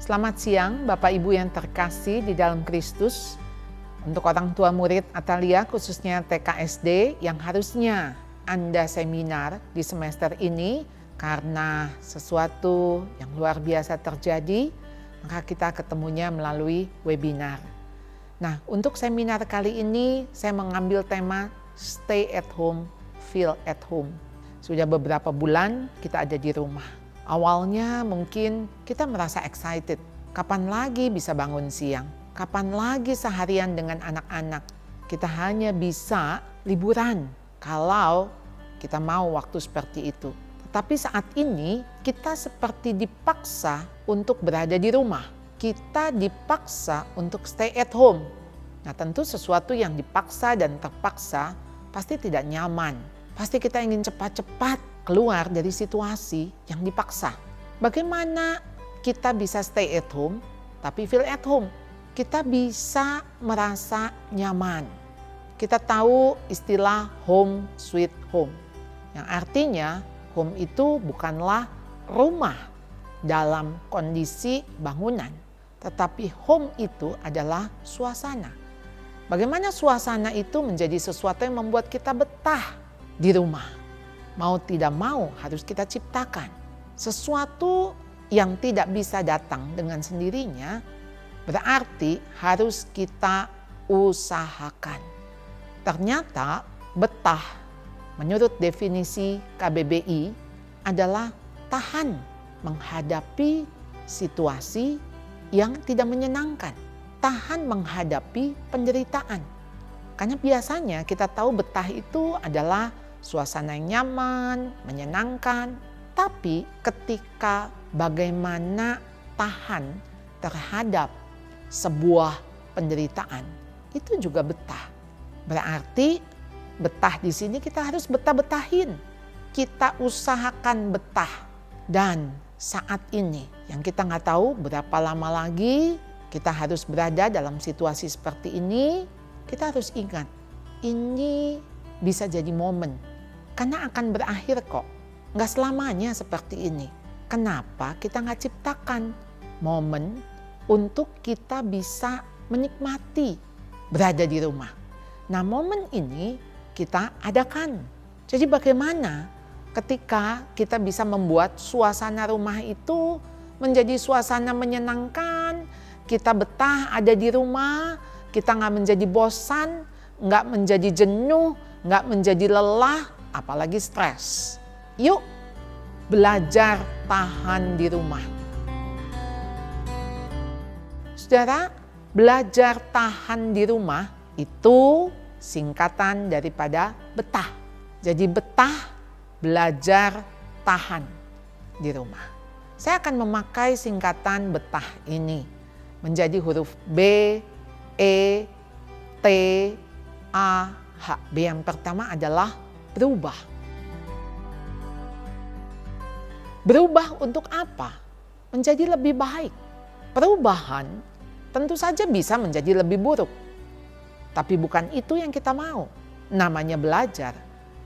Selamat siang Bapak Ibu yang terkasih di dalam Kristus. Untuk orang tua murid Atalia khususnya TKSD yang harusnya Anda seminar di semester ini karena sesuatu yang luar biasa terjadi, maka kita ketemunya melalui webinar. Nah, untuk seminar kali ini saya mengambil tema Stay at Home, Feel at Home. Sudah beberapa bulan kita ada di rumah. Awalnya mungkin kita merasa excited. Kapan lagi bisa bangun siang? Kapan lagi seharian dengan anak-anak? Kita hanya bisa liburan kalau kita mau waktu seperti itu. Tetapi saat ini kita seperti dipaksa untuk berada di rumah. Kita dipaksa untuk stay at home. Nah, tentu sesuatu yang dipaksa dan terpaksa pasti tidak nyaman. Pasti kita ingin cepat-cepat keluar dari situasi yang dipaksa. Bagaimana kita bisa stay at home tapi feel at home? Kita bisa merasa nyaman. Kita tahu istilah home sweet home. Yang artinya home itu bukanlah rumah dalam kondisi bangunan. Tetapi home itu adalah suasana. Bagaimana suasana itu menjadi sesuatu yang membuat kita betah di rumah. Mau tidak mau harus kita ciptakan. Sesuatu yang tidak bisa datang dengan sendirinya berarti harus kita usahakan. Ternyata betah menurut definisi KBBI adalah tahan menghadapi situasi yang tidak menyenangkan. Tahan menghadapi penderitaan. Karena biasanya kita tahu betah itu adalah suasana yang nyaman, menyenangkan. Tapi ketika bagaimana tahan terhadap sebuah penderitaan, itu juga betah. Berarti betah di sini kita harus betah-betahin. Kita usahakan betah. Dan saat ini yang kita nggak tahu berapa lama lagi kita harus berada dalam situasi seperti ini, kita harus ingat ini bisa jadi momen. Karena akan berakhir kok. Nggak selamanya seperti ini. Kenapa kita nggak ciptakan momen untuk kita bisa menikmati berada di rumah. Nah, momen ini kita adakan. Jadi bagaimana ketika kita bisa membuat suasana rumah itu menjadi suasana menyenangkan, kita betah ada di rumah, kita nggak menjadi bosan, nggak menjadi jenuh, nggak menjadi lelah, apalagi stres. Yuk belajar tahan di rumah. Saudara, belajar tahan di rumah itu singkatan daripada betah. Jadi betah, belajar tahan di rumah. Saya akan memakai singkatan betah ini menjadi huruf B, E, T, A, H. B yang pertama adalah berubah. Berubah untuk apa? Menjadi lebih baik. Perubahan tentu saja bisa menjadi lebih buruk. Tapi bukan itu yang kita mau. Namanya belajar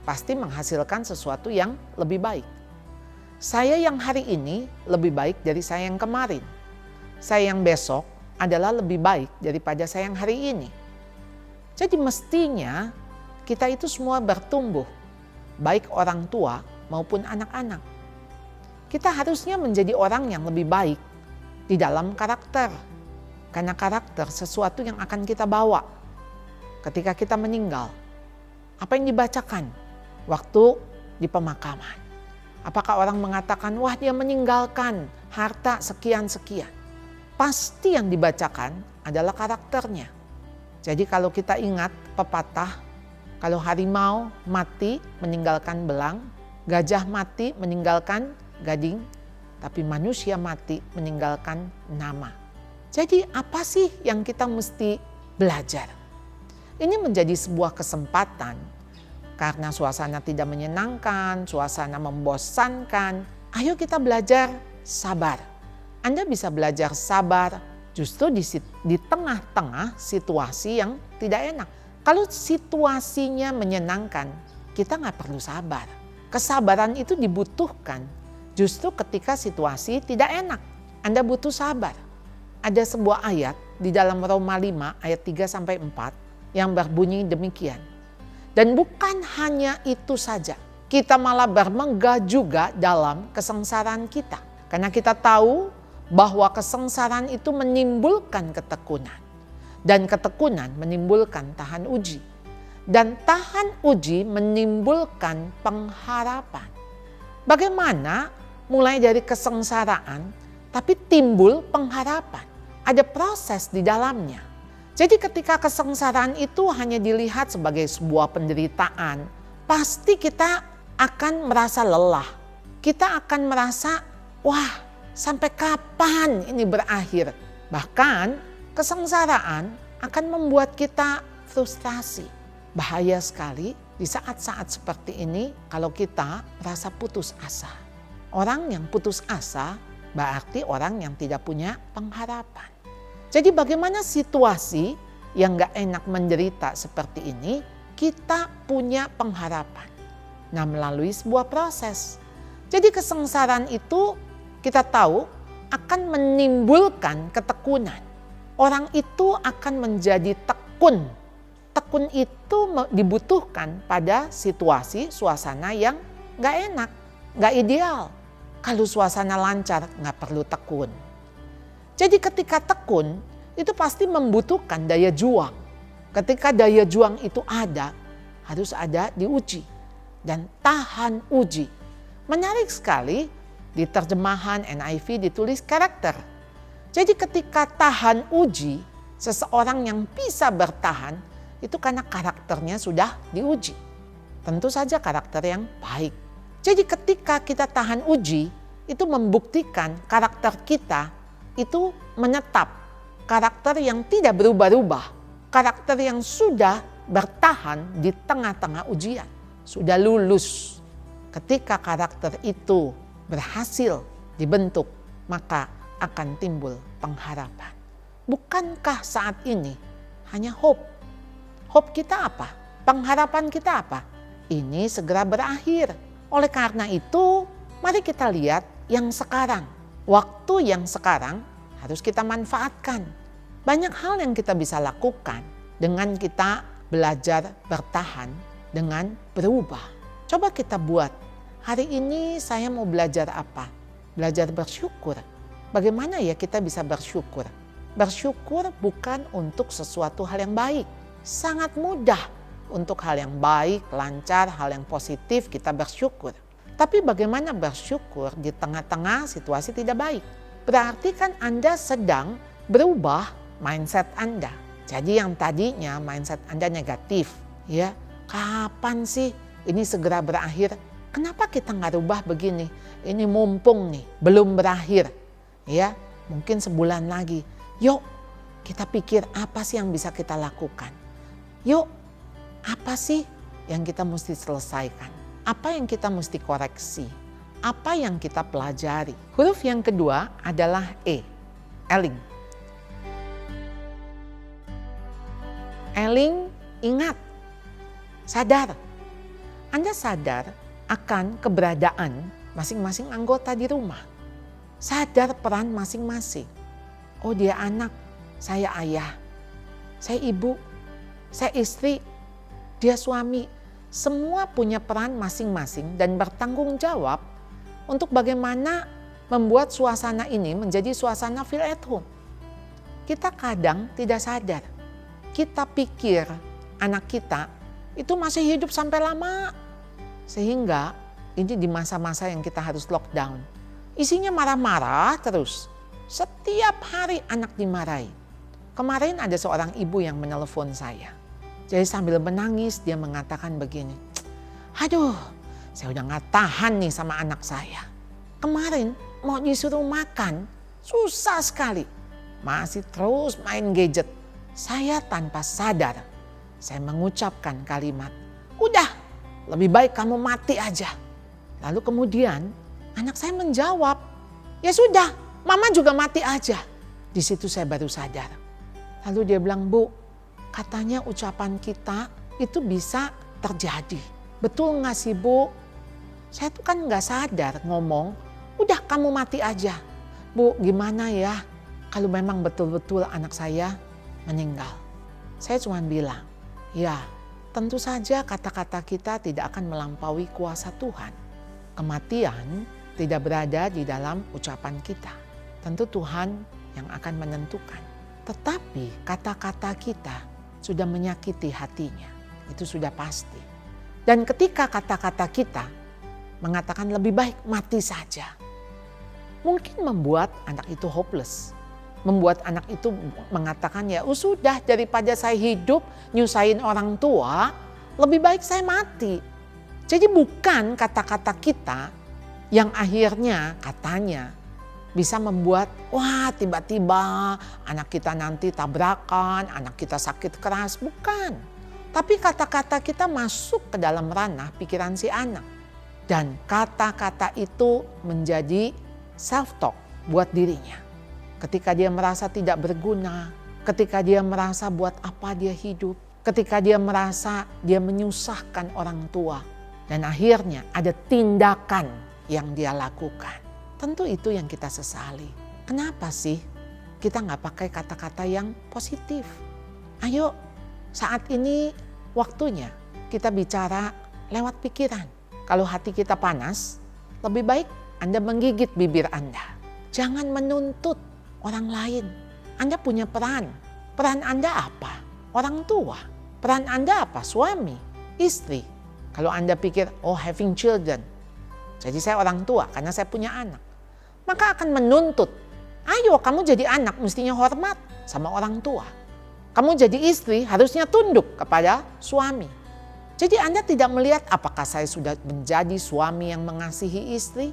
pasti menghasilkan sesuatu yang lebih baik. Saya yang hari ini lebih baik dari saya yang kemarin. Saya yang besok adalah lebih baik daripada saya yang hari ini. Jadi mestinya kita itu semua bertumbuh, baik orang tua maupun anak-anak. Kita harusnya menjadi orang yang lebih baik di dalam karakter. Karena karakter sesuatu yang akan kita bawa ketika kita meninggal. Apa yang dibacakan waktu di pemakaman? Apakah orang mengatakan, wah dia meninggalkan harta sekian-sekian? Pasti yang dibacakan adalah karakternya. Jadi kalau kita ingat pepatah, kalau harimau mati meninggalkan belang, gajah mati meninggalkan gading, tapi manusia mati meninggalkan nama. Jadi apa sih yang kita mesti belajar? Ini menjadi sebuah kesempatan karena suasana tidak menyenangkan, suasana membosankan. Ayo kita belajar sabar. Anda bisa belajar sabar justru di tengah-tengah situasi yang tidak enak. Kalau situasinya menyenangkan, kita nggak perlu sabar. Kesabaran itu dibutuhkan justru ketika situasi tidak enak. Anda butuh sabar. ada sebuah ayat di dalam Roma 5 ayat 3-4 yang berbunyi demikian. Dan bukan hanya itu saja, kita malah bermegah juga dalam kesengsaraan kita. Karena kita tahu bahwa kesengsaraan itu menimbulkan ketekunan. Dan ketekunan menimbulkan tahan uji. Dan tahan uji menimbulkan pengharapan. Bagaimana mulai dari kesengsaraan tapi timbul pengharapan. Ada proses di dalamnya. Jadi ketika kesengsaraan itu hanya dilihat sebagai sebuah penderitaan, pasti kita akan merasa lelah. Kita akan merasa, wah, sampai kapan ini berakhir? Bahkan kesengsaraan akan membuat kita frustrasi. Bahaya sekali di saat-saat seperti ini kalau kita merasa putus asa. Orang yang putus asa berarti orang yang tidak punya pengharapan. Jadi bagaimana situasi yang gak enak menderita seperti ini, kita punya pengharapan. Nah, melalui sebuah proses. Jadi kesengsaraan itu kita tahu akan menimbulkan ketekunan. Orang itu akan menjadi tekun. Tekun itu dibutuhkan pada situasi, suasana yang gak enak, gak ideal. Kalau suasana lancar gak perlu tekun. Jadi ketika tekun itu pasti membutuhkan daya juang. Ketika daya juang itu ada, harus ada diuji dan tahan uji. Menarik sekali di terjemahan NIV ditulis karakter. Jadi ketika tahan uji, seseorang yang bisa bertahan itu karena karakternya sudah diuji. Tentu saja karakter yang baik. Jadi ketika kita tahan uji, itu membuktikan karakter kita itu menetap, karakter yang tidak berubah-ubah, karakter yang sudah bertahan di tengah-tengah ujian, sudah lulus. Ketika karakter itu berhasil dibentuk, maka akan timbul pengharapan. Bukankah saat ini hanya hope? Hope kita apa? Pengharapan kita apa? Ini segera berakhir. Oleh karena itu, mari kita lihat yang sekarang. Waktu yang sekarang harus kita manfaatkan. Banyak hal yang kita bisa lakukan dengan kita belajar bertahan, dengan berubah. Coba kita buat, hari ini saya mau belajar apa? Belajar bersyukur. Bagaimana ya kita bisa bersyukur? Bersyukur bukan untuk sesuatu hal yang baik. Sangat mudah untuk hal yang baik, lancar, hal yang positif kita bersyukur. Tapi bagaimana bersyukur di tengah-tengah situasi tidak baik? Berarti kan Anda sedang berubah mindset Anda. Jadi yang tadinya mindset Anda negatif, ya kapan sih ini segera berakhir? Kenapa kita nggak rubah begini? Ini mumpung nih, belum berakhir. Ya, mungkin sebulan lagi. Yuk, kita pikir apa sih yang bisa kita lakukan? Yuk, apa sih yang kita mesti selesaikan? Apa yang kita mesti koreksi? Apa yang kita pelajari? Huruf yang kedua adalah E, eling. Eling, ingat, sadar. Anda sadar akan keberadaan masing-masing anggota di rumah. Sadar peran masing-masing. Oh, dia anak, saya ayah, saya ibu, saya istri, dia suami. Semua punya peran masing-masing dan bertanggung jawab untuk bagaimana membuat suasana ini menjadi suasana feel at home. Kita kadang tidak sadar. Kita pikir anak kita itu masih hidup sampai lama. Sehingga ini di masa-masa yang kita harus lockdown. Isinya marah-marah terus. Setiap hari anak dimarahi. Kemarin ada seorang ibu yang menelpon saya. Jadi sambil menangis dia mengatakan begini, aduh saya udah gak tahan nih sama anak saya. Kemarin mau disuruh makan, susah sekali. Masih terus main gadget. Saya tanpa sadar, saya mengucapkan kalimat, udah lebih baik kamu mati aja. Lalu kemudian anak saya menjawab, ya sudah mama juga mati aja. Di situ saya baru sadar. Lalu dia bilang, Bu, katanya ucapan kita itu bisa terjadi. Betul gak sih Bu? Saya tuh kan gak sadar ngomong, udah kamu mati aja. Bu gimana ya? kalau memang betul-betul anak saya meninggal? Saya cuma bilang, ya tentu saja kata-kata kita tidak akan melampaui kuasa Tuhan. Kematian tidak berada di dalam ucapan kita. Tentu Tuhan yang akan menentukan. Tetapi kata-kata kita sudah menyakiti hatinya. Itu sudah pasti. Dan ketika kata-kata kita mengatakan lebih baik mati saja, mungkin membuat anak itu hopeless. Membuat anak itu mengatakan ya sudah, daripada saya hidup nyusahin orang tua, lebih baik saya mati. Jadi bukan kata-kata kita yang akhirnya katanya bisa membuat wah tiba-tiba anak kita nanti tabrakan, anak kita sakit keras. Bukan. Tapi kata-kata kita masuk ke dalam ranah pikiran si anak. Dan kata-kata itu menjadi self-talk buat dirinya. Ketika dia merasa tidak berguna, ketika dia merasa buat apa dia hidup, ketika dia merasa dia menyusahkan orang tua. Dan akhirnya ada tindakan yang dia lakukan. Tentu itu yang kita sesali. Kenapa sih kita nggak pakai kata-kata yang positif? Ayo, saat ini waktunya kita bicara lewat pikiran. Kalau hati kita panas, lebih baik Anda menggigit bibir Anda. Jangan menuntut orang lain. Anda punya peran. Peran Anda apa? Orang tua. Peran Anda apa? Suami, istri. Kalau Anda pikir, having children. Jadi saya orang tua karena saya punya anak. Maka akan menuntut, ayo kamu jadi anak mestinya hormat sama orang tua. Kamu jadi istri harusnya tunduk kepada suami. Jadi Anda tidak melihat apakah saya sudah menjadi suami yang mengasihi istri.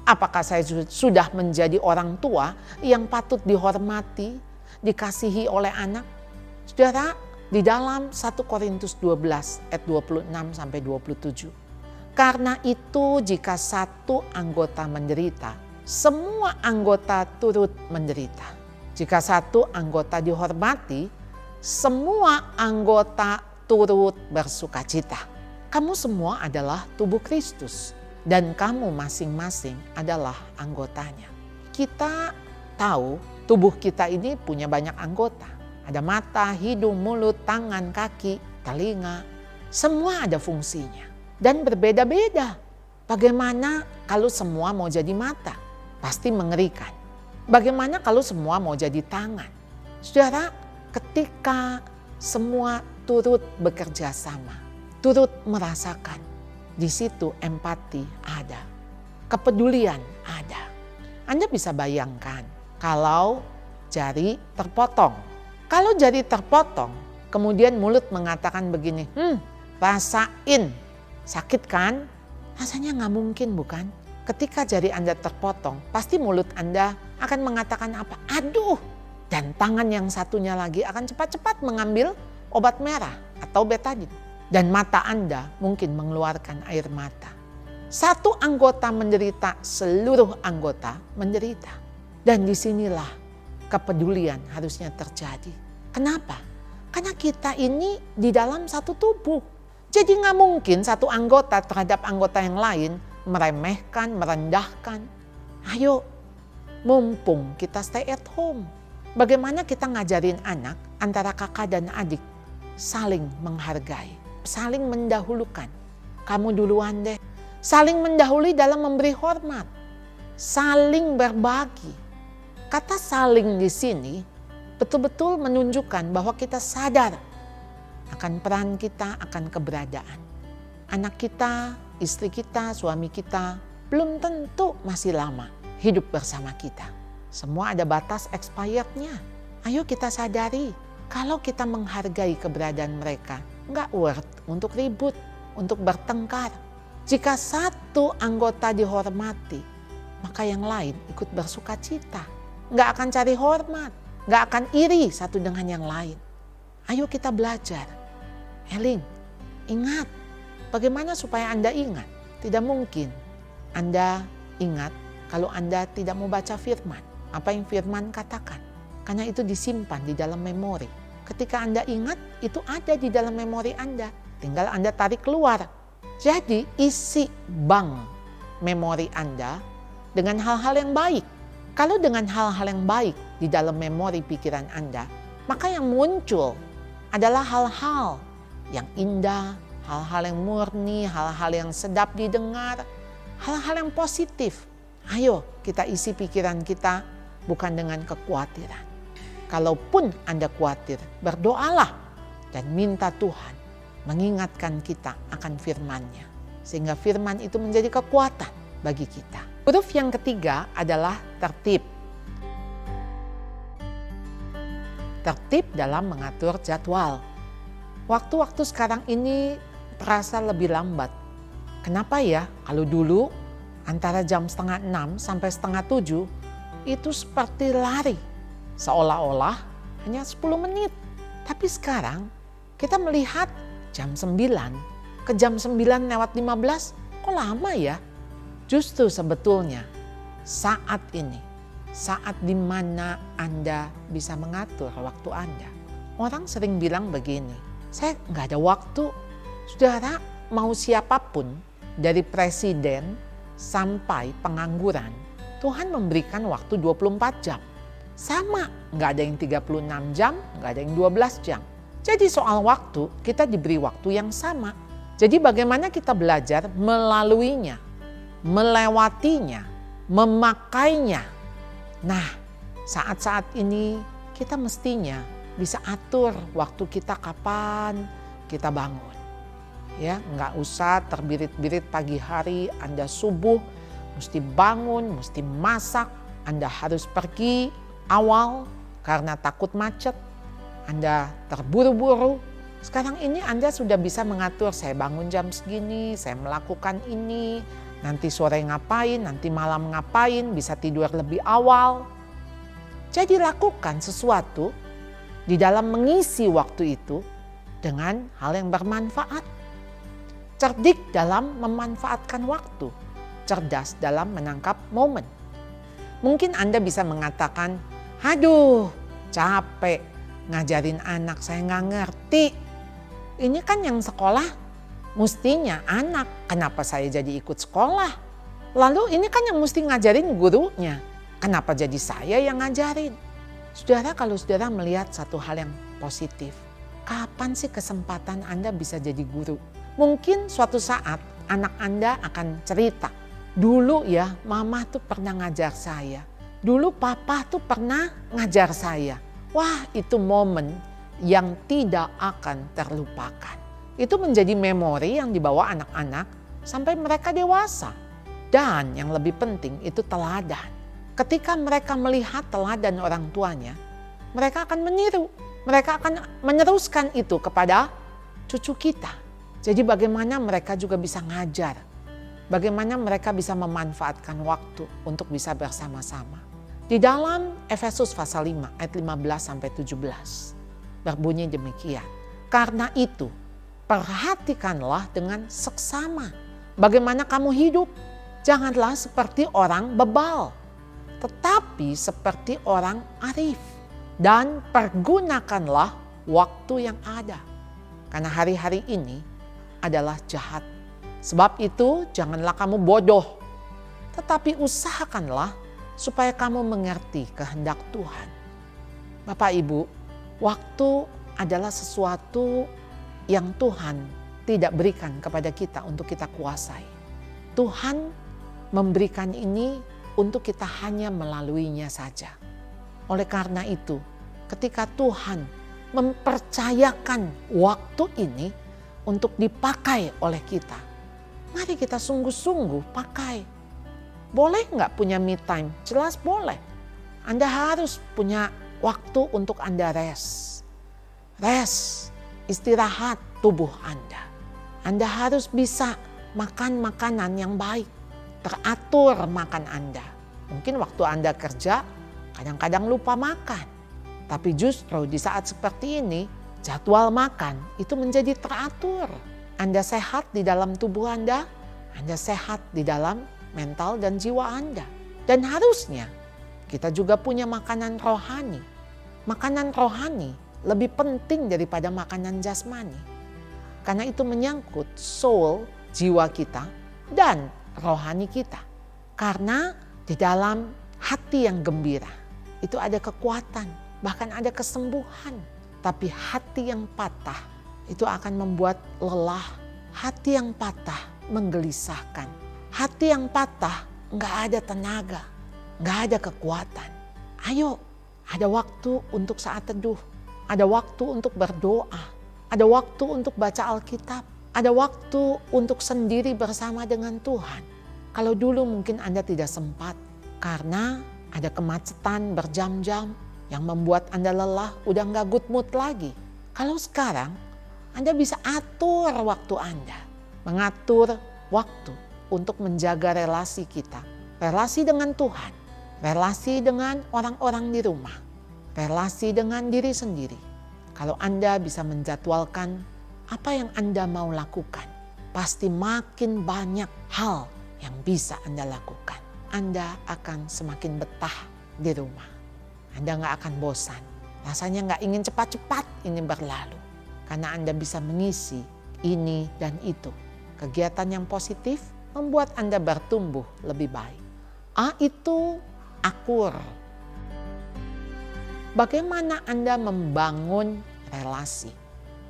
Apakah saya sudah menjadi orang tua yang patut dihormati, dikasihi oleh anak. Saudara, di dalam 1 Korintus 12 ayat 26 sampai 27. Karena itu jika satu anggota menderita, semua anggota turut menderita. Jika satu anggota dihormati, semua anggota turut bersukacita. Kamu semua adalah tubuh Kristus dan kamu masing-masing adalah anggotanya. Kita tahu tubuh kita ini punya banyak anggota. Ada mata, hidung, mulut, tangan, kaki, telinga. Semua ada fungsinya dan berbeda-beda. Bagaimana kalau semua mau jadi mata? Pasti mengerikan. Bagaimana kalau semua mau jadi tangan? Saudara, ketika semua turut bekerja sama, turut merasakan, di situ empati ada, kepedulian ada. Anda bisa bayangkan kalau jari terpotong. Kalau jari terpotong, kemudian mulut mengatakan begini, rasain, sakit kan? Rasanya nggak mungkin bukan? Ketika jari Anda terpotong, pasti mulut Anda akan mengatakan apa? Aduh! Dan tangan yang satunya lagi akan cepat-cepat mengambil obat merah atau betadin. Dan mata Anda mungkin mengeluarkan air mata. Satu anggota menderita, seluruh anggota menderita. Dan disinilah kepedulian harusnya terjadi. Kenapa? Karena kita ini di dalam satu tubuh. Jadi nggak mungkin satu anggota terhadap anggota yang lain meremehkan, merendahkan. Ayo, mumpung kita stay at home. Bagaimana kita ngajarin anak antara kakak dan adik saling menghargai, saling mendahulukan. Kamu duluan deh. Saling mendahului dalam memberi hormat, saling berbagi. Kata saling di sini betul-betul menunjukkan bahwa kita sadar akan peran kita, akan keberadaan. Anak kita, istri kita, suami kita belum tentu masih lama hidup bersama kita. Semua ada batas expirednya. Ayo kita sadari, kalau kita menghargai keberadaan mereka, nggak worth untuk ribut, untuk bertengkar. Jika satu anggota dihormati, maka yang lain ikut bersuka cita. Nggak akan cari hormat, nggak akan iri satu dengan yang lain. Ayo kita belajar. Eling, ingat, bagaimana supaya Anda ingat? Tidak mungkin Anda ingat kalau Anda tidak mau baca firman. Apa yang firman katakan. Karena itu disimpan di dalam memori. Ketika Anda ingat, itu ada di dalam memori Anda. Tinggal Anda tarik keluar. Jadi isi bank memori Anda dengan hal-hal yang baik. Kalau dengan hal-hal yang baik di dalam memori pikiran Anda, maka yang muncul adalah hal-hal yang indah, hal-hal yang murni, hal-hal yang sedap didengar, hal-hal yang positif. Ayo kita isi pikiran kita bukan dengan kekhawatiran. Kalaupun Anda khawatir, berdoalah dan minta Tuhan mengingatkan kita akan firman-Nya. Sehingga firman itu menjadi kekuatan bagi kita. Huruf yang ketiga adalah tertib. Tertib dalam mengatur jadwal. Waktu-waktu sekarang ini terasa lebih lambat. Kenapa ya? Kalau dulu antara jam 5:30 sampai 6:30 itu seperti lari. Seolah-olah hanya 10 menit. Tapi sekarang kita melihat jam 9 ke jam 9:15 kok lama ya? Justru sebetulnya saat ini, saat di mana Anda bisa mengatur waktu Anda. Orang sering bilang begini, saya nggak ada waktu. Saudara, mau siapapun dari presiden sampai pengangguran, Tuhan memberikan waktu 24 jam. Sama, nggak ada yang 36 jam, nggak ada yang 12 jam. Jadi soal waktu, kita diberi waktu yang sama. Jadi bagaimana kita belajar melaluinya, melewatinya, memakainya. Nah, saat-saat ini kita mestinya bisa atur waktu kita kapan kita bangun. Ya, nggak usah terbirit-birit pagi hari, Anda subuh mesti bangun, mesti masak, Anda harus pergi awal karena takut macet, Anda terburu-buru. Sekarang ini Anda sudah bisa mengatur, saya bangun jam segini, saya melakukan ini, nanti sore ngapain, nanti malam ngapain, bisa tidur lebih awal. Jadi lakukan sesuatu di dalam mengisi waktu itu dengan hal yang bermanfaat. Cerdik dalam memanfaatkan waktu, cerdas dalam menangkap momen. Mungkin Anda bisa mengatakan, aduh capek ngajarin anak, saya nggak ngerti. Ini kan yang sekolah mestinya anak, kenapa saya jadi ikut sekolah? Lalu ini kan yang mesti ngajarin gurunya, kenapa jadi saya yang ngajarin? Saudara, kalau saudara melihat satu hal yang positif, kapan sih kesempatan Anda bisa jadi guru? Mungkin suatu saat anak Anda akan cerita, dulu ya mama tuh pernah ngajar saya, dulu papa tuh pernah ngajar saya. Wah, itu momen yang tidak akan terlupakan. Itu menjadi memori yang dibawa anak-anak sampai mereka dewasa. Dan yang lebih penting itu teladan. Ketika mereka melihat teladan orang tuanya, mereka akan meniru. Mereka akan meneruskan itu kepada cucu kita. Jadi bagaimana mereka juga bisa ngajar. Bagaimana mereka bisa memanfaatkan waktu untuk bisa bersama-sama. Di dalam Efesus pasal 5 ayat 15 sampai 17. Berbunyi demikian. Karena itu, perhatikanlah dengan seksama bagaimana kamu hidup. Janganlah seperti orang bebal, tetapi seperti orang arif. Dan pergunakanlah waktu yang ada. Karena hari-hari ini adalah jahat. Sebab itu janganlah kamu bodoh, tetapi usahakanlah supaya kamu mengerti kehendak Tuhan. Bapak Ibu, waktu adalah sesuatu yang Tuhan tidak berikan kepada kita untuk kita kuasai. Tuhan memberikan ini untuk kita hanya melaluinya saja. Oleh karena itu, ketika Tuhan mempercayakan waktu ini untuk dipakai oleh kita, mari kita sungguh-sungguh pakai. Boleh nggak punya me time? Jelas boleh. Anda harus punya waktu untuk Anda rest, istirahat tubuh Anda. Anda harus bisa makan makanan yang baik, teratur makan Anda. Mungkin waktu Anda kerja, kadang-kadang lupa makan. Tapi justru di saat seperti ini, jadwal makan itu menjadi teratur. Anda sehat di dalam tubuh Anda sehat di dalam mental dan jiwa Anda. Dan harusnya kita juga punya makanan rohani. Makanan rohani lebih penting daripada makanan jasmani. Karena itu menyangkut soul, jiwa kita, dan rohani kita. Karena di dalam hati yang gembira, itu ada kekuatan, bahkan ada kesembuhan. Tapi hati yang patah itu akan membuat lelah. Hati yang patah menggelisahkan. Hati yang patah nggak ada tenaga, nggak ada kekuatan. Ayo, ada waktu untuk saat teduh. Ada waktu untuk berdoa. Ada waktu untuk baca Alkitab. Ada waktu untuk sendiri bersama dengan Tuhan. Kalau dulu mungkin Anda tidak sempat karena ada kemacetan berjam-jam yang membuat Anda lelah, udah nggak good mood lagi. Kalau sekarang Anda bisa atur waktu Anda. Mengatur waktu untuk menjaga relasi kita. Relasi dengan Tuhan. Relasi dengan orang-orang di rumah. Relasi dengan diri sendiri. Kalau Anda bisa menjadwalkan apa yang Anda mau lakukan, pasti makin banyak hal yang bisa Anda lakukan. Anda akan semakin betah di rumah. Anda nggak akan bosan. Rasanya nggak ingin cepat-cepat ini berlalu. Karena Anda bisa mengisi ini dan itu. Kegiatan yang positif membuat Anda bertumbuh lebih baik. Itu akur. Bagaimana Anda membangun relasi?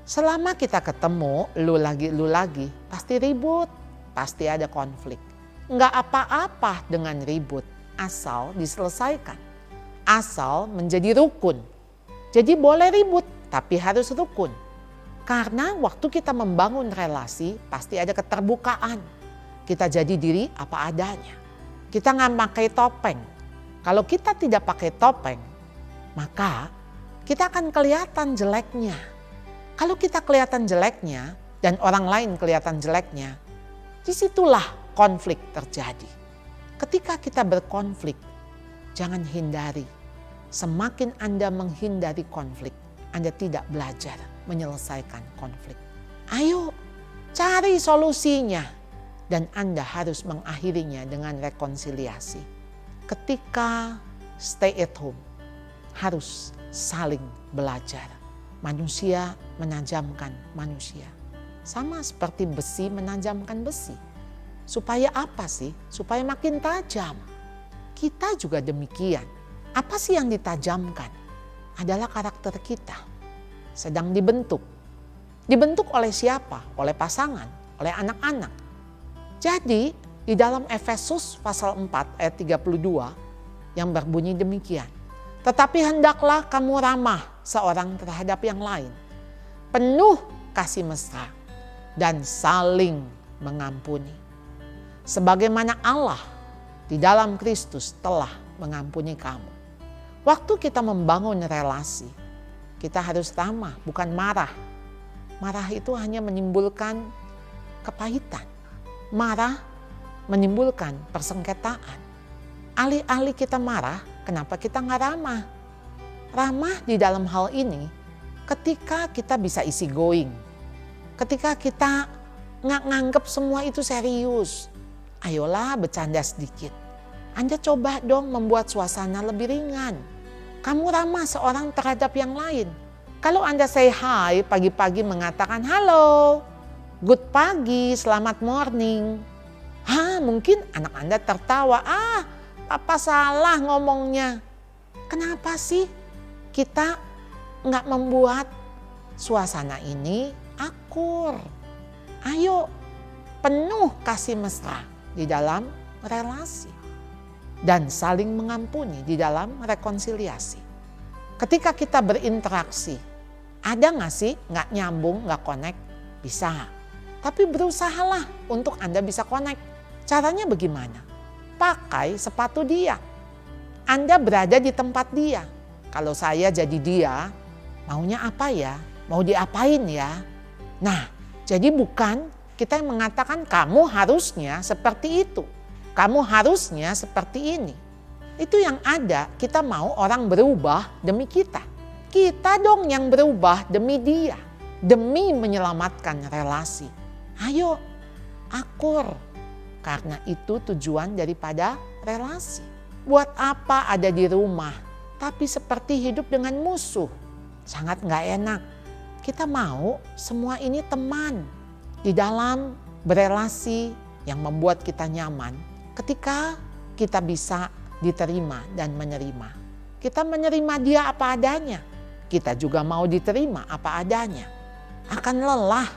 Selama kita ketemu, lu lagi, pasti ribut, pasti ada konflik. Nggak apa-apa dengan ribut, asal diselesaikan. Asal menjadi rukun. Jadi boleh ribut, tapi harus rukun. Karena waktu kita membangun relasi, pasti ada keterbukaan. Kita jadi diri apa adanya. Kita nggak pakai topeng. Kalau kita tidak pakai topeng, maka kita akan kelihatan jeleknya. Kalau kita kelihatan jeleknya dan orang lain kelihatan jeleknya, disitulah konflik terjadi. Ketika kita berkonflik, jangan hindari. Semakin Anda menghindari konflik, Anda tidak belajar menyelesaikan konflik. Ayo cari solusinya dan Anda harus mengakhirinya dengan rekonsiliasi. Ketika stay at home, harus saling belajar. Manusia menajamkan manusia. Sama seperti besi menajamkan besi. Supaya apa sih? Supaya makin tajam. Kita juga demikian. Apa sih yang ditajamkan? Adalah karakter kita. Sedang dibentuk. Dibentuk oleh siapa? Oleh pasangan, oleh anak-anak. Jadi di dalam Efesus pasal 4 ayat 32 yang berbunyi demikian. Tetapi hendaklah kamu ramah seorang terhadap yang lain. Penuh kasih mesra dan saling mengampuni. Sebagaimana Allah di dalam Kristus telah mengampuni kamu. Waktu kita membangun relasi, kita harus ramah, bukan marah. Marah itu hanya menimbulkan kepahitan. Marah menimbulkan persengketaan. Alih-alih kita marah, kenapa kita nggak ramah? Ramah di dalam hal ini ketika kita bisa easy going. Ketika kita nggak nganggep semua itu serius. Ayolah bercanda sedikit. Anda coba dong membuat suasana lebih ringan. Kamu ramah seorang terhadap yang lain. Kalau Anda say hi pagi-pagi mengatakan halo, good pagi, selamat morning. Mungkin anak Anda tertawa, apa salah ngomongnya. Kenapa sih kita nggak membuat suasana ini akur? Ayo penuh kasih mesra di dalam relasi. Dan saling mengampuni di dalam rekonsiliasi. Ketika kita berinteraksi, ada nggak sih nggak nyambung, nggak connect? Bisa. Tapi berusahalah untuk Anda bisa connect. Caranya bagaimana? Pakai sepatu dia. Anda berada di tempat dia. Kalau saya jadi dia, maunya apa ya? Mau diapain ya? Nah, jadi bukan kita yang mengatakan kamu harusnya seperti itu. Kamu harusnya seperti ini. Itu yang ada, kita mau orang berubah demi kita. Kita dong yang berubah demi dia. Demi menyelamatkan relasi. Ayo, akur. Karena itu tujuan daripada relasi. Buat apa ada di rumah, tapi seperti hidup dengan musuh. Sangat gak enak. Kita mau semua ini teman. Di dalam berelasi yang membuat kita nyaman. Ketika kita bisa diterima dan menerima. kita menerima dia apa adanya. Kita juga mau diterima apa adanya. Akan lelah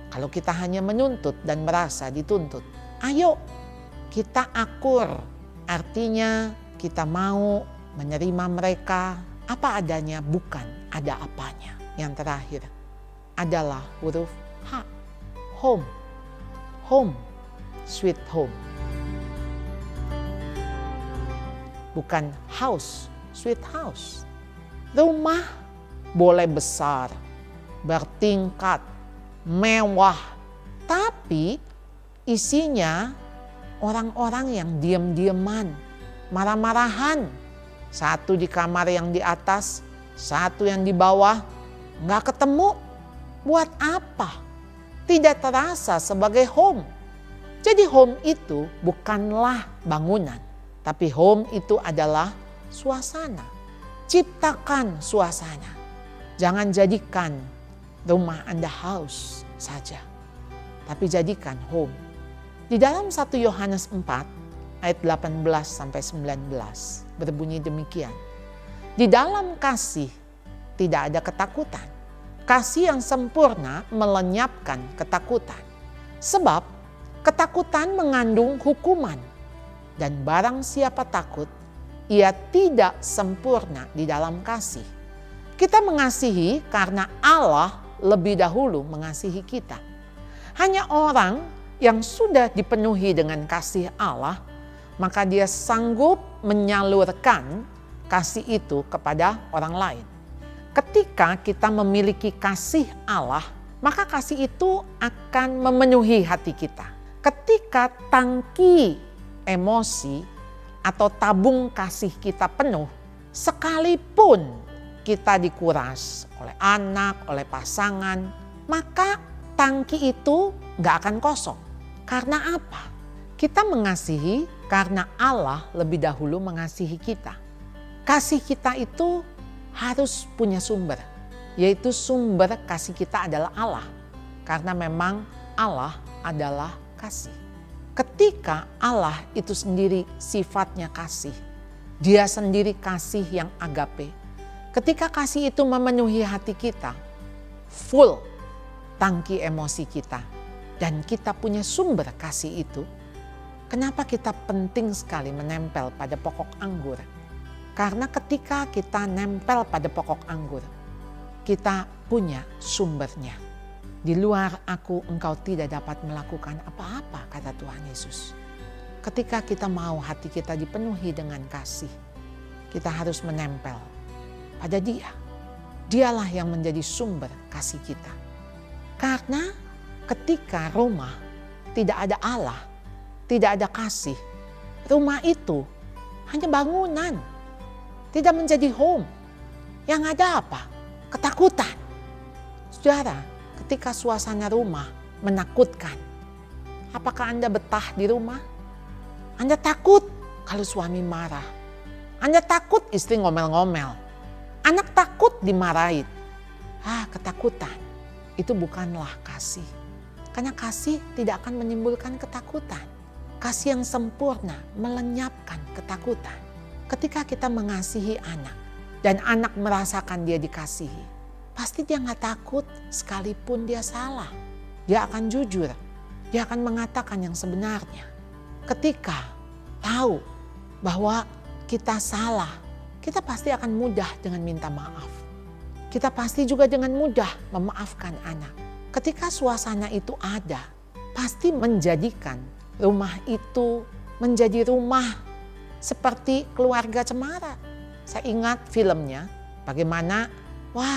kalau kita hanya menuntut dan merasa dituntut. Ayo kita akur, artinya kita mau menerima mereka apa adanya, bukan ada apanya. Yang terakhir adalah huruf H, home. Home, sweet home. Bukan house, sweet house. Rumah boleh besar, bertingkat, mewah, tapi isinya orang-orang yang diam-diaman, marah-marahan. Satu di kamar yang di atas, satu yang di bawah, nggak ketemu. Buat apa? Tidak terasa sebagai home. Jadi home itu bukanlah bangunan, tapi home itu adalah suasana. Ciptakan suasana. Jangan jadikan rumah Anda house saja, tapi jadikan home. Di dalam 1 Yohanes 4 ayat 18 sampai 19 berbunyi demikian. Di dalam kasih tidak ada ketakutan. Kasih yang sempurna melenyapkan ketakutan. Sebab ketakutan mengandung hukuman. Dan barang siapa takut, ia tidak sempurna di dalam kasih. Kita mengasihi karena Allah lebih dahulu mengasihi kita. Hanya orang yang sudah dipenuhi dengan kasih Allah, maka dia sanggup menyalurkan kasih itu kepada orang lain. Ketika kita memiliki kasih Allah, maka kasih itu akan memenuhi hati kita. Ketika tangki emosi atau tabung kasih kita penuh, sekalipun kita dikuras oleh anak, oleh pasangan, maka tangki itu gak akan kosong. Karena apa? Kita mengasihi karena Allah lebih dahulu mengasihi kita. Kasih kita itu harus punya sumber, yaitu sumber kasih kita adalah Allah. Karena memang Allah adalah kasih. Ketika Allah itu sendiri sifatnya kasih, dia sendiri kasih yang agape. Ketika kasih itu memenuhi hati kita, full tangki emosi kita, dan kita punya sumber kasih itu, kenapa kita penting sekali menempel pada pokok anggur? Karena ketika kita nempel pada pokok anggur, kita punya sumbernya. Di luar aku engkau tidak dapat melakukan apa-apa, kata Tuhan Yesus. Ketika kita mau hati kita dipenuhi dengan kasih, kita harus menempel pada Dia. Dialah yang menjadi sumber kasih kita. Karena ketika rumah tidak ada Allah, tidak ada kasih, rumah itu hanya bangunan. Tidak menjadi home. Yang ada apa? Ketakutan. Saudara, ketika suasana rumah menakutkan, apakah Anda betah di rumah? Anda takut kalau suami marah. Anda takut istri ngomel-ngomel. Anak takut dimarahin. Ketakutan. Itu bukanlah kasih. Karena kasih tidak akan menimbulkan ketakutan. Kasih yang sempurna melenyapkan ketakutan. Ketika kita mengasihi anak dan anak merasakan dia dikasihi, pasti dia gak takut sekalipun dia salah. Dia akan jujur, dia akan mengatakan yang sebenarnya. Ketika tahu bahwa kita salah, kita pasti akan mudah dengan minta maaf. Kita pasti juga dengan mudah memaafkan anak. Ketika suasana itu ada, pasti menjadikan rumah itu menjadi rumah seperti keluarga cemara. Saya ingat filmnya, bagaimana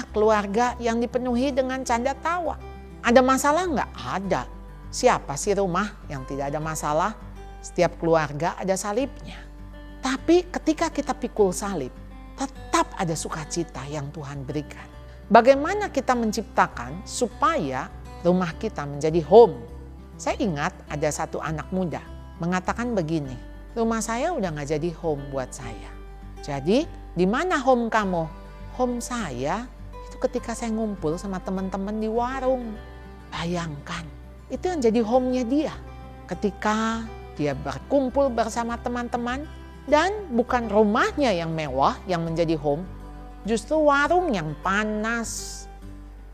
keluarga yang dipenuhi dengan canda tawa. Ada masalah nggak? Ada. Siapa sih rumah yang tidak ada masalah? Setiap keluarga ada salibnya. Tapi ketika kita pikul salib, tetap ada sukacita yang Tuhan berikan. Bagaimana kita menciptakan supaya rumah kita menjadi home? Saya ingat ada satu anak muda mengatakan begini, rumah saya udah gak jadi home buat saya. Jadi di mana home kamu? Home saya itu ketika saya ngumpul sama teman-teman di warung. Bayangkan, itu yang jadi home-nya dia. Ketika dia berkumpul bersama teman-teman, Dan bukan rumahnya yang mewah yang menjadi home, justru warung yang panas.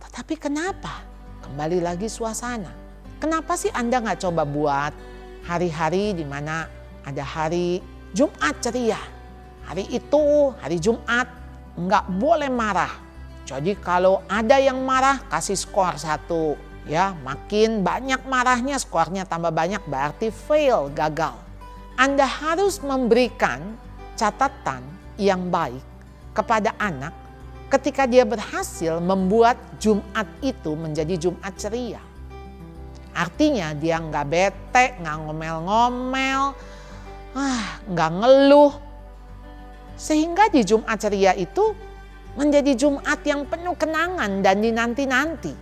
Tetapi kenapa? Kembali lagi suasana. Kenapa sih Anda nggak coba buat hari-hari di mana ada hari Jumat ceria? Hari itu, hari Jumat, nggak boleh marah. Jadi kalau ada yang marah, kasih skor 1. Ya, makin banyak marahnya, skornya tambah banyak, berarti fail, gagal. Anda harus memberikan catatan yang baik kepada anak ketika dia berhasil membuat Jumat itu menjadi Jumat ceria. Artinya dia nggak bete, nggak ngomel-ngomel, nggak ngeluh. Sehingga di Jumat ceria itu menjadi Jumat yang penuh kenangan dan dinanti-nanti.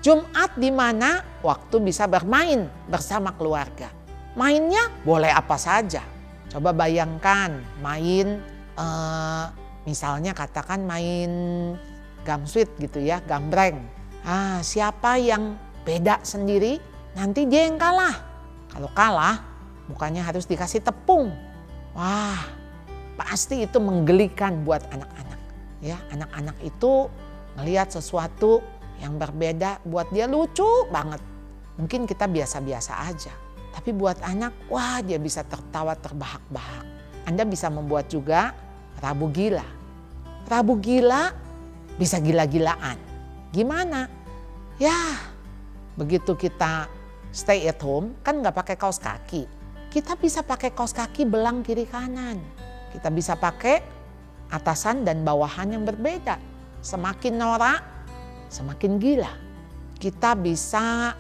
Jumat di mana waktu bisa bermain bersama keluarga. Mainnya boleh apa saja. Coba bayangkan main misalnya katakan main gamsuit gitu ya, gambreng. Siapa yang beda sendiri, nanti dia yang kalah. Kalau kalah, bukannya harus dikasih tepung. Wah, pasti itu menggelikan buat anak-anak. Ya, anak-anak itu melihat sesuatu yang berbeda, buat dia lucu banget. Mungkin kita biasa-biasa aja. Tapi buat anak, wah dia bisa tertawa terbahak-bahak. Anda bisa membuat juga Rabu Gila. Rabu Gila bisa gila-gilaan. Gimana? Ya, begitu kita stay at home kan nggak pakai kaos kaki. Kita bisa pakai kaos kaki belang kiri kanan. Kita bisa pakai atasan dan bawahan yang berbeda. Semakin norak, semakin gila. Kita bisa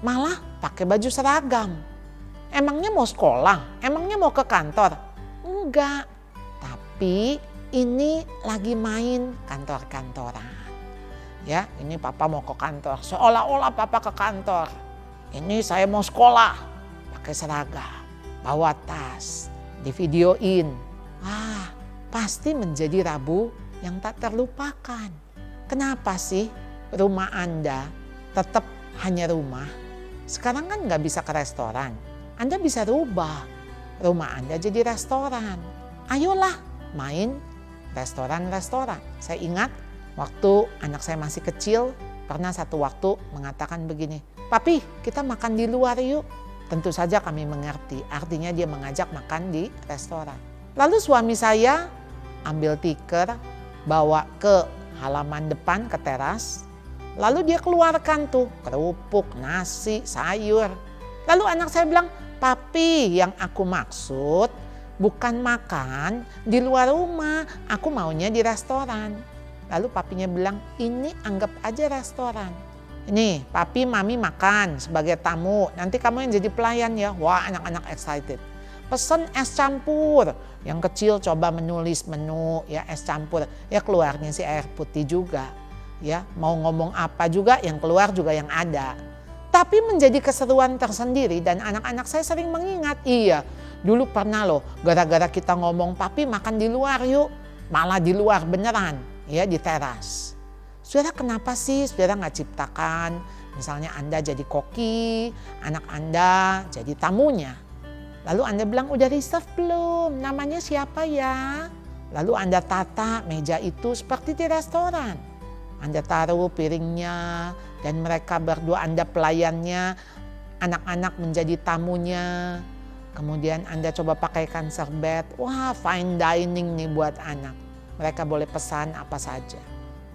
malah pakai baju seragam. Emangnya mau sekolah? Emangnya mau ke kantor? Enggak. Tapi ini lagi main kantor-kantoran. Ya, ini papa mau ke kantor. Seolah-olah papa ke kantor. Ini saya mau sekolah. Pakai seragam, bawa tas, divideoin. Pasti menjadi Rabu yang tak terlupakan. Kenapa sih rumah Anda tetap hanya rumah? Sekarang kan nggak bisa ke restoran. Anda bisa rubah rumah Anda jadi restoran. Ayolah main restoran-restoran. Saya ingat waktu anak saya masih kecil, pernah satu waktu mengatakan begini, "Papi, kita makan di luar yuk." Tentu saja kami mengerti, artinya dia mengajak makan di restoran. Lalu suami saya ambil tikar, bawa ke halaman depan, ke teras. Lalu dia keluarkan tuh kerupuk, nasi, sayur. Lalu anak saya bilang, "Papi, yang aku maksud bukan makan di luar rumah, aku maunya di restoran." Lalu papinya bilang, "Ini anggap aja restoran. Ini papi mami makan sebagai tamu, nanti kamu yang jadi pelayan ya." Wah, anak-anak excited. Pesen es campur. Yang kecil coba menulis menu ya es campur. Ya keluarnya si air putih juga. Ya mau ngomong apa juga yang keluar juga yang ada. Tapi menjadi keseruan tersendiri dan anak-anak saya sering mengingat. Iya, dulu pernah loh gara-gara kita ngomong papi makan di luar yuk. Malah di luar beneran. Ya di teras. Saudara kenapa sih saudara nggak ciptakan misalnya Anda jadi koki, anak Anda jadi tamunya. Lalu Anda bilang udah reserve belum, namanya siapa ya? Lalu Anda tata meja itu seperti di restoran. Anda taruh piringnya dan mereka berdua Anda pelayannya, anak-anak menjadi tamunya. Kemudian Anda coba pakaikan serbet, wah fine dining nih buat anak. Mereka boleh pesan apa saja.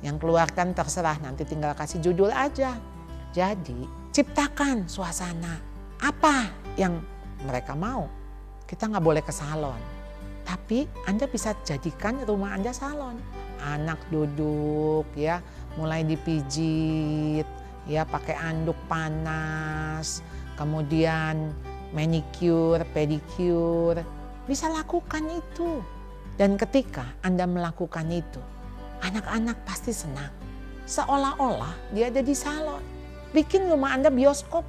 Yang keluarkan terserah, nanti tinggal kasih judul aja. Jadi ciptakan suasana. Apa yang mereka mau? Kita nggak boleh ke salon. Tapi Anda bisa jadikan rumah Anda salon. Anak duduk ya, mulai dipijit, ya pakai anduk panas. Kemudian manicure, pedicure. Bisa lakukan itu. Dan ketika Anda melakukan itu, anak-anak pasti senang. Seolah-olah dia ada di salon. Bikin rumah Anda bioskop.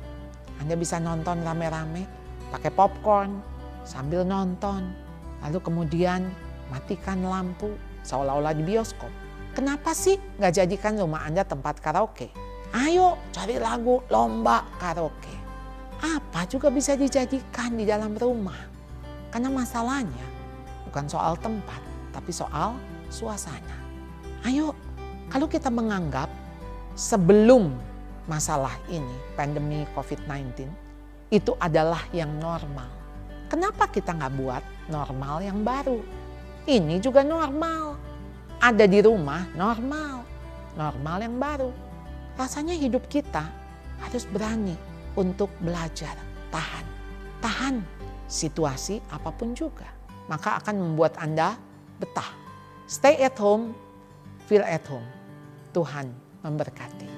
Anda bisa nonton rame-rame, pakai popcorn, sambil nonton. Lalu kemudian matikan lampu, seolah-olah di bioskop. Kenapa sih nggak jadikan rumah Anda tempat karaoke? Ayo cari lagu lomba karaoke. Apa juga bisa dijadikan di dalam rumah. Karena masalahnya bukan soal tempat, tapi soal suasana. Ayo, kalau kita menganggap sebelum masalah ini, pandemi COVID-19, itu adalah yang normal. Kenapa kita nggak buat normal yang baru? Ini juga normal. Ada di rumah, normal. Normal yang baru. Rasanya hidup kita harus berani untuk belajar, tahan. Tahan situasi apapun juga. Maka akan membuat Anda betah. Stay at home, feel at home. Tuhan memberkati.